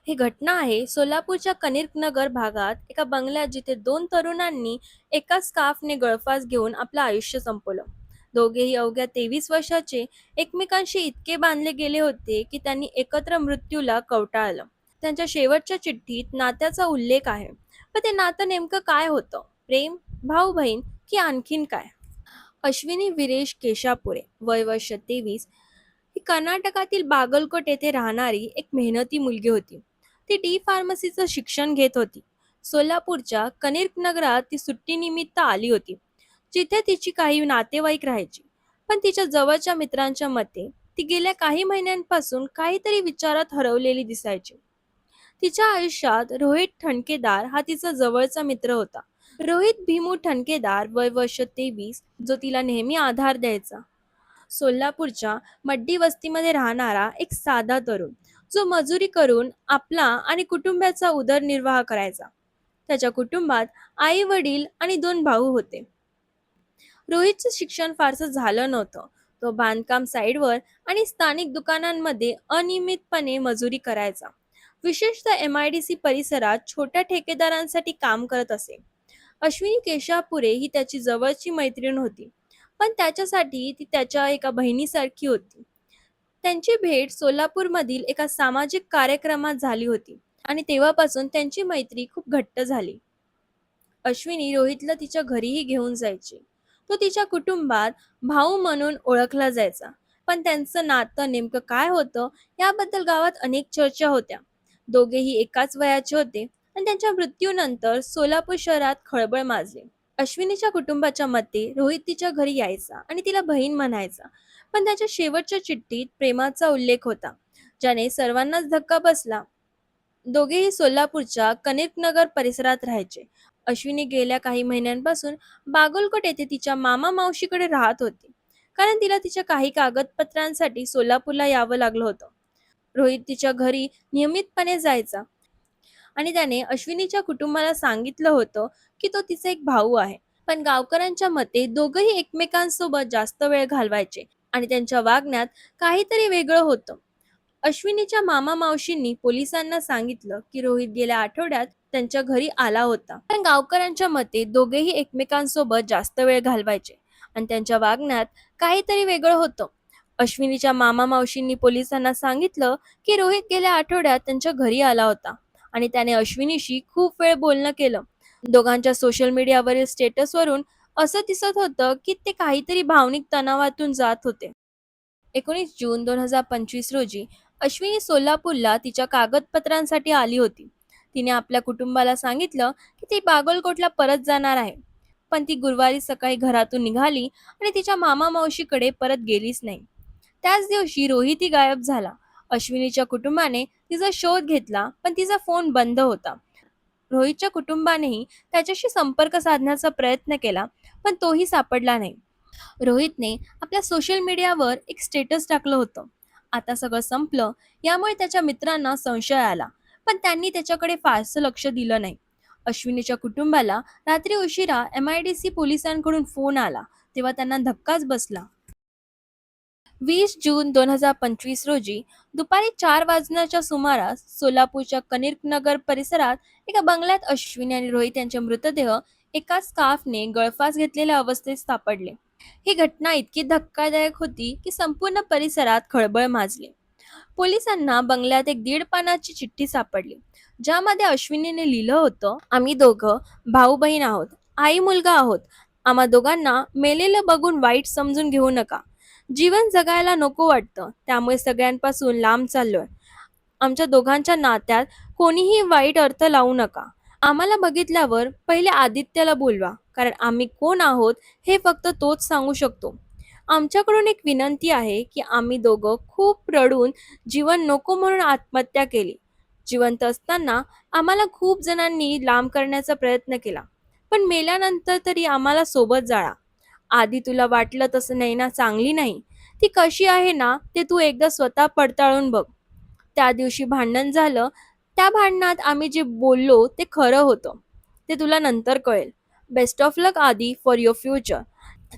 ही घटना आहे सोलापूरच्या कनीरनगर भागात एका बंगल्यात, जिथे दोन तरुणांनी एका स्कार्फने गळफास घेऊन आपलं आयुष्य संपवलं. दोघेही अवघ्या 23 वर्षाचे, एकमेकांशी इतके बांधले गेले होते की त्यांनी एकत्र मृत्यूला कवटाळलं. त्यांच्या शेवटच्या चिठ्ठीत नात्याचा उल्लेख आहे, पण ते नातं नेमकं काय होतं? प्रेम, भाऊ बहीण, की आणखीन काय? अश्विनी वीरेश केशापुरे, वय वर्ष 23, ही कर्नाटकातील बागलकोट येथे राहणारी एक मेहनती मुलगी होती. ती डी फार्मसीचं शिक्षण घेत होती. सोलापूरच्या कनीरनगरात ती सुट्टीनिमित्त आली होती, जिथे तिची काही नातेवाईक राहायची. पण तिच्या जवळच्या मित्रांच्या मते ती गेल्या काही महिन्यांपासून काहीतरी विचारात हरवलेली दिसायची. तिच्या आयुष्यात रोहित ठणकेदार हा तिचा जवळचा मित्र होता. रोहित भीमू ठणकेदार, वय वर्ष 23, जो तिला नेहमी आधार द्यायचा. सोलापूरच्या मड्डी वस्तीमध्ये राहणारा एक साधा तरुण, जो मजुरी करून आपला आणि कुटुंबाचा उदरनिर्वाह करायचा. त्याच्या कुटुंबात आई वडील आणि दोन भाऊ होते. रोहितचं शिक्षण फारसं झालं नव्हतं. तो बांधकाम साईडवर आणि स्थानिक दुकानांमध्ये अनियमितपणे मजुरी करायचा. विशेषतः MIDC परिसरात छोट्या ठेकेदारांसाठी काम करत असे. अश्विनी केशापुरे ही त्याची जवळची मैत्रीण होती, पण त्याच्यासाठी ती त्याच्या एका बहिणीसारखी होती. त्यांची भेट सोलापूरमधील एका सामाजिक कार्यक्रमात झाली होती आणि तेव्हापासून त्यांची मैत्री खूप घट्ट झाली. अश्विनी रोहितला तिच्या घरीही घेऊन जायची. तो तिच्या कुटुंबात भाऊ म्हणून ओळखला जायचा. पण त्यांचं नातं नेमकं काय होतं याबद्दल गावात अनेक चर्चा होत्या. दोघेही एकाच वयाचे होते आणि त्यांच्या मृत्यूनंतर सोलापूर शहरात खळबळ माजली. अश्विनीच्या कुटुंबाच्या मते रोहित तिच्या घरी यायचा आणि तिला बहीण म्हणायचा, पण त्याच्या शेवटच्या चिठ्ठीत प्रेमाचा उल्लेख होता, ज्याने सर्वांनाच धक्का बसला. दोघेही सोलापूरच्या कनेक्टनगर परिसरात राहायचे. अश्विनी गेल्या काही महिन्यांपासून बागलकोट येथे तिच्या मामा मावशीकडे राहत होती, कारण तिला तिच्या काही कागदपत्रांसाठी सोलापूरला यावं लागलं होतं. रोहित तिच्या घरी नियमितपणे जायचा आणि त्याने अश्विनीच्या कुटुंबाला सांगितलं होतं की तो तिचा एक भाऊ आहे. पण गावकऱ्यांच्या मते दोघंही एकमेकांसोबत जास्त वेळ घालवायचे आणि त्यांच्या वागण्यात काहीतरी वेगळं होतं. अश्विनीच्या मामा मावशींनी पोलिसांना सांगितलं की रोहित गेल्या आठवड्यात त्यांच्या घरी आला होता. पण गावकऱ्यांच्या मते दोघेही एकमेकांसोबत जास्त वेळ घालवायचे आणि त्यांच्या वागण्यात काहीतरी वेगळं होतं. अश्विनीच्या मामा मावशींनी पोलिसांना सांगितलं की रोहित गेल्या आठवड्यात त्यांच्या घरी आला होता आणि त्याने अश्विनीशी खूप वेळ बोलणं केलं. दोघांच्या सोशल मीडियावरील स्टेटसवरून असं दिसत होतं की ते काहीतरी भावनिक तणावातून जात होते. 19 जून 2025 रोजी अश्विनी सोलापूरला तिच्या कागदपत्रांसाठी आली होती. तिने आपल्या कुटुंबाला सांगितलं की ती बागलकोटला परत जाणार आहे. पण ती गुरुवारी सकाळी घरातून निघाली आणि तिच्या मामा मावशीकडे परत गेलीच नाही. त्याच दिवशी रोहितही गायब झाला. अश्विनीच्या कुटुंबाने तिचा शोध घेतला, पण तिचा फोन बंद होता. रोहितच्या कुटुंबानेही त्याच्याशी संपर्क साधण्याचा प्रयत्न केला, पण तोही सापडला नाही. रोहितने आपल्या सोशल मीडियावर एक स्टेटस टाकलं होतं, आता सगळं संपलं. यामुळे त्याच्या मित्रांना संशय आला, पण त्यांनी त्याच्याकडे फारसं लक्ष दिलं नाही. अश्विनीच्या कुटुंबाला रात्री उशिरा MIDC पोलिसांकडून फोन आला, तेव्हा त्यांना धक्काच बसला. 20 जून 2025 रोजी दुपारी 4 वाजण्याच्या सुमारास सोलापूरच्या कनीरनगर परिसरात एका बंगल्यात अश्विनी आणि रोहित यांचे मृतदेह एका स्कार्फने गळफास घेतलेल्या अवस्थेत सापडले. ही घटना इतकी धक्कादायक होती की संपूर्ण परिसरात खळबळ माजली. पोलिसांना बंगल्यात एक 1.5 पानाची चिठ्ठी सापडली, ज्यामध्ये अश्विनीने लिहिलं होतं, आम्ही दोघं भाऊ बहीण आहोत, आई मुलगा आहोत. आम्हा दोघांना मेलेलं बघून वाईट समजून घेऊ नका. जीवन जगायला नको वाटतं, त्यामुळे सगळ्यांपासून लांब चाललोय. आमच्या दोघांच्या नात्यात कोणीही वाईट अर्थ लावू नका. आम्हाला बघितल्यावर पहिले आदित्यला बोलवा, कारण आम्ही कोण आहोत हे फक्त तोच सांगू शकतो. आमच्याकडून एक विनंती आहे की आम्ही दोघं खूप रडून जीवन नको म्हणून आत्महत्या केली. जिवंत असताना आम्हाला खूप जणांनी लांब करण्याचा प्रयत्न केला, पण मेल्यानंतर तरी आम्हाला सोबत जाळा. आधी तुला वाटलं तसं नैना चांगली नाही, ती कशी आहे ना ते तू एकदा स्वतः पडताळून बघ. त्या दिवशी भांडण झालं, त्या भांडणात आम्ही जे बोललो ते खरं होतं, ते तुला नंतर कळेल. बेस्ट ऑफ लक आधी फॉर युअर फ्युचर.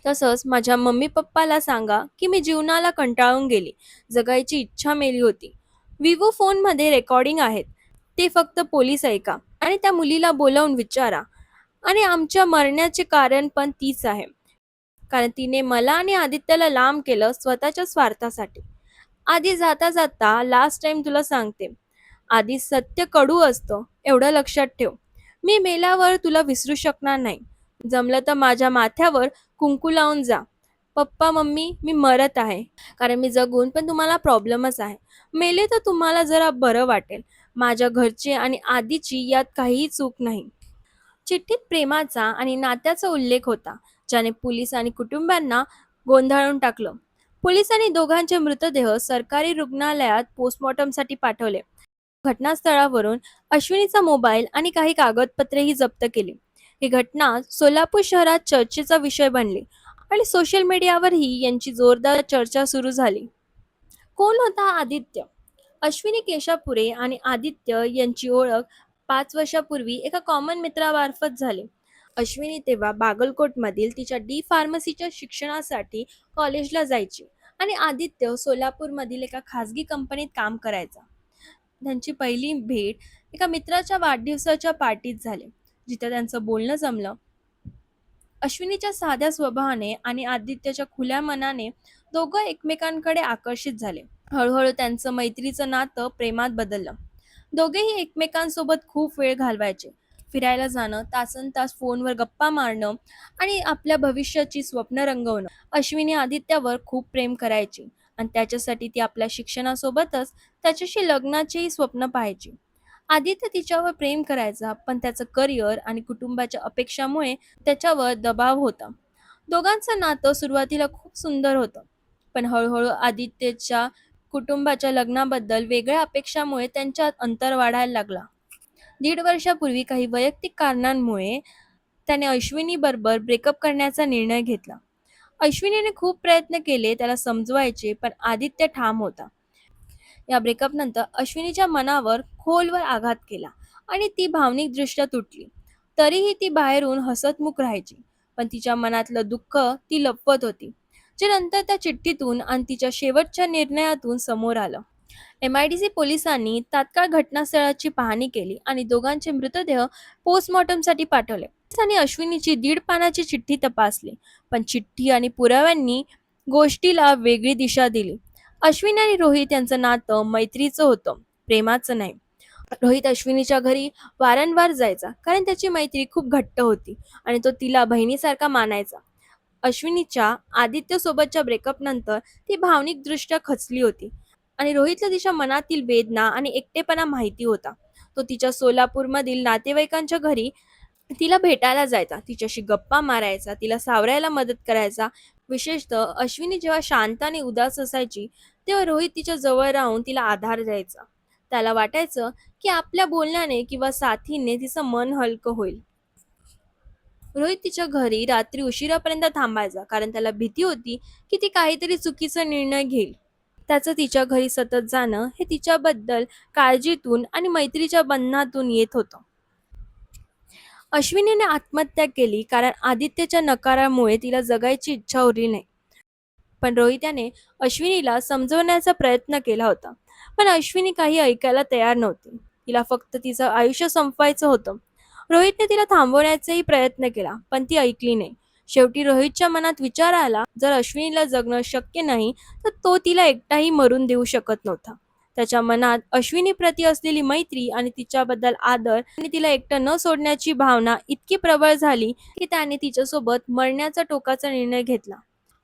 तसंच माझ्या मम्मी पप्पाला सांगा की मी जीवनाला कंटाळून गेली, जगायची इच्छा मेली होती. विवो फोनमध्ये रेकॉर्डिंग आहेत. ते फक्त पोलीस ऐका आणि त्या मुलीला बोलावून विचारा. आणि आमच्या मरण्याचे कारण पण तीच आहे, कारण तिने मला आणि आदित्यला लांब केलं स्वतःच्या स्वार्थासाठी. आधी जाता जाता लास्ट टाइम तुला सांगते, आधी सत्य कडू असतं एवढं लक्षात ठेव. मी मेल्यावर तुला विसरू शकणार नाही. जमलं तर माझ्या माथ्यावर कुंकू लावून जा. पप्पा मम्मी मी मरत आहे, कारण मी जगून पण तुम्हाला प्रॉब्लेमच आहे. मेले तर तुम्हाला जरा बरं वाटेल. माझ्या घरचे आणि आधीची यात काहीही चूक नाही. चिठ्ठीत प्रेमाचा आणि नात्याचा उल्लेख होता, ज्याने पोलीस आणि कुटुंबांना गोंधळून टाकलं. पोलिसांनी दोघांचे मृतदेह सरकारी रुग्णालयात पोस्टमॉर्टमसाठी पाठवले. घटनास्थळावरून अश्विनीचा मोबाईल आणि काही कागदपत्रेही जप्त केली. ही घटना सोलापूर शहरात चर्चेचा विषय बनली आणि सोशल मीडियावरही यांची जोरदार चर्चा सुरू झाली. कोण होता हा आदित्य? अश्विनी केशापुरे आणि आदित्य यांची ओळख 5 वर्षापूर्वी एका कॉमन मित्रामार्फत झाली. अश्विनी तेव्हा बागलकोटमधील तिच्या डी फार्मसीच्या शिक्षणासाठी कॉलेजला जायची आणि आदित्य सोलापूरमधील एका खाजगी कंपनीत काम करायचा. त्यांची पहिली भेट एका मित्राच्या वाढदिवसाच्या पार्टीत झाली, जिथे त्यांचं बोलणं जमलं. अश्विनीच्या साध्या स्वभावाने आणि आदित्यच्या खुल्या मनाने दोघं एकमेकांकडे आकर्षित झाले. हळूहळू त्यांचं मैत्रीचं नातं प्रेमात बदललं. दोघेही एकमेकांसोबत खूप वेळ घालवायचे. फिरायला जाणं, तासन तास फोनवर गप्पा मारणं आणि आपल्या भविष्याची स्वप्न रंगवणं. अश्विनी आदित्यावर खूप प्रेम करायची आणि त्याच्यासाठी ती आपल्या शिक्षणासोबतच त्याच्याशी लग्नाचेही स्वप्न पाहायची. आदित्य तिच्यावर प्रेम करायचा, पण त्याचं करिअर आणि कुटुंबाच्या अपेक्षामुळे त्याच्यावर दबाव होता. दोघांचं नातं सुरुवातीला खूप सुंदर होतं, पण हळूहळू आदित्यच्या कुटुंबाच्या लग्नाबद्दल वेगळ्या अपेक्षामुळे त्यांच्यात अंतर वाढायला लागला. 1.5 वर्षापूर्वी काही वैयक्तिक कारणांमुळे त्याने अश्विनीबरोबर ब्रेकअप करण्याचा निर्णय घेतला. अश्विनीने खूप प्रयत्न केले त्याला समजवायचे, पण आदित्य ठाम होता. या ब्रेकअप नंतर अश्विनीच्या मनावर खोलवर आघात केला आणि ती भावनिकदृष्ट्या तुटली. तरीही ती बाहेरून हसतमुख राहायची, पण तिच्या मनातलं दुःख ती लपवत होती, जे नंतर त्या चिठ्ठीतून आणि तिच्या शेवटच्या निर्णयातून समोर आलं. MIDC पोलिसांनी तात्काळ घटनास्थळाची पाहणी केली आणि दोघांचे मृतदेह पोस्टमॉर्टमसाठी पाठवले. पोलिसांनी अश्विनीची 1.5 पानाची चिठ्ठी तपासली, पण चिठ्ठी आणि पुराव्यांनी गोष्टीला वेगळी दिशा दिली. अश्विनी आणि रोहित यांचं नातं मैत्रीचं होतं, प्रेमाचं नाही. रोहित अश्विनीच्या घरी वारंवार जायचा, कारण त्याची मैत्री खूप घट्ट होती आणि तो तिला बहिणीसारखा मानायचा. अश्विनीच्या आदित्य सोबतच्या ब्रेकअप नंतर ती भावनिकदृष्ट्या खचली होती आणि रोहितला तिच्या मनातील वेदना आणि एकटेपणा माहिती होता. तो तिच्या सोलापूरमधील नातेवाईकांच्या घरी तिला भेटायला जायचा, तिच्याशी गप्पा मारायचा, तिला सावरायला मदत करायचा. विशेषतः अश्विनी जेव्हा शांत आणि उदास असायची, तेव्हा रोहित तिच्या जवळ राहून तिला आधार द्यायचा. त्याला वाटायचं की आपल्या बोलण्याने किंवा साथीने तिचं मन हलकं होईल. रोहित तिच्या घरी रात्री उशिरापर्यंत थांबायचा, कारण त्याला भीती होती की ती काहीतरी चुकीचा निर्णय घेईल. त्याचं तिच्या घरी सतत जाणं हे तिच्याबद्दल काळजीतून आणि मैत्रीच्या बंधनातून येत होतं. अश्विनीने आत्महत्या केली कारण आदित्यच्या नकारामुळे तिला जगायची इच्छा उरली नाही. पण रोहित याने अश्विनीला समजवण्याचा प्रयत्न केला होता, पण अश्विनी काही ऐकायला तयार नव्हती. तिला फक्त तिचं आयुष्य संपवायचं होतं. रोहितने तिला थांबवण्याचाही प्रयत्न केला, पण ती ऐकली नाही. शेवटी रोहितच्या मनात विचार आला, जर अश्विनीला जगणं शक्य नाही तर तो तिला एकटाही मरून देऊ शकत नव्हता. त्याच्या मनात अश्विनीप्रती असलेली मैत्री आणि तिच्याबद्दल आदर आणि तिला एकटं न सोडण्याची भावना इतकी प्रबळ झाली की त्याने तिच्यासोबत मरण्याचा टोकाचा निर्णय घेतला.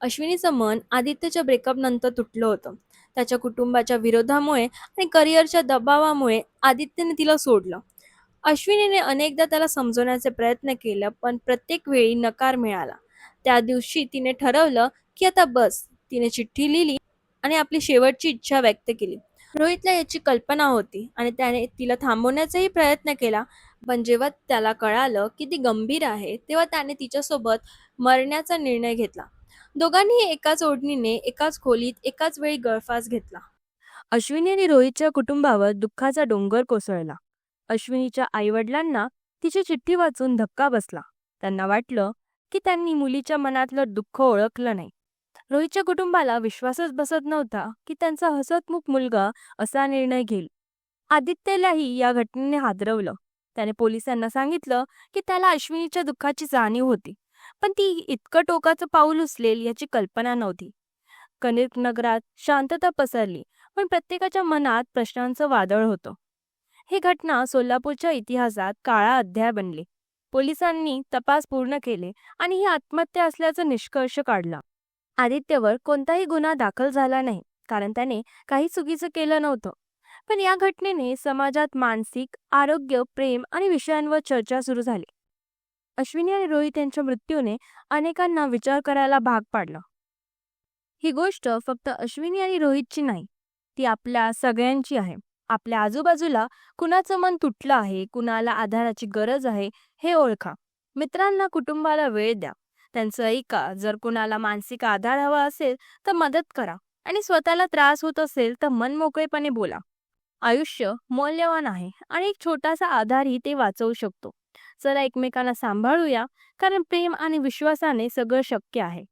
अश्विनीचं मन आदित्यच्या ब्रेकअप नंतर तुटलं होतं. त्याच्या कुटुंबाच्या विरोधामुळे आणि करिअरच्या दबावामुळे आदित्यने तिला सोडलं. अश्विनीने अनेकदा त्याला समजवण्याचे प्रयत्न केले, पण प्रत्येक वेळी नकार मिळाला. त्या दिवशी तिने ठरवलं की आता बस. तिने चिठ्ठी लिहिली आणि आपली शेवटची इच्छा व्यक्त केली. रोहितला याची कल्पना होती आणि त्याने तिला थांबवण्याचाही प्रयत्न केला, पण जेव्हा त्याला कळालं की ती गंभीर आहे, तेव्हा त्याने तिच्यासोबत मरण्याचा निर्णय घेतला. दोघांनीही एकाच ओढणीने, एकाच खोलीत, एकाच वेळी गळफास घेतला. अश्विनी आणि रोहितच्या कुटुंबावर दुःखाचा डोंगर कोसळला. अश्विनीच्या आईवडिलांना तिची चिठ्ठी वाचून धक्का बसला. त्यांना वाटलं की त्यांनी मुलीच्या मनातलं दुःख ओळखलं नाही. रोहितच्या कुटुंबाला विश्वासच बसत नव्हता की त्यांचा हसतमुख मुलगा असा निर्णय घेईल. आदित्यलाही या घटनेने हादरवलं. त्याने पोलिसांना सांगितलं की त्याला अश्विनीच्या दुःखाची जाणीव होती, पण ती इतकं टोकाचं पाऊल उचलेल याची कल्पना नव्हती. कनिष्क नगरात शांतता पसरली, पण प्रत्येकाच्या मनात प्रश्नांचं वादळ होतं. ही घटना सोलापूरच्या इतिहासात काळा अध्याय बनली. पोलिसांनी तपास पूर्ण केले आणि ही आत्महत्या असल्याचा निष्कर्ष काढला. आदित्यवर कोणताही गुन्हा दाखल झाला नाही, कारण त्याने काही चुकीचं केलं नव्हतं. पण या घटनेने समाजात मानसिक आरोग्य, प्रेम आणि विषयांवर चर्चा सुरू झाली. अश्विनी आणि रोहित यांच्या मृत्यूने अनेकांना विचार करायला भाग पाडलं. ही गोष्ट फक्त अश्विनी आणि रोहितची नाही, ती आपल्या सगळ्यांची आहे. आपल्या आजूबाजूला कुणाचं मन तुटलं आहे, कुणाला आधाराची गरज आहे, हे ओळखा. मित्रांना, कुटुंबाला वेळ द्या, त्यांचं ऐका. जर कुणाला मानसिक आधार हवा असेल तर मदत करा, आणि स्वतःला त्रास होत असेल तर मनमोकळेपणे बोला. आयुष्य मौल्यवान आहे आणि एक छोटासा आधारही ते वाचवू शकतो. चला एकमेकांना सांभाळूया, कारण प्रेम आणि विश्वासाने सगळं शक्य आहे.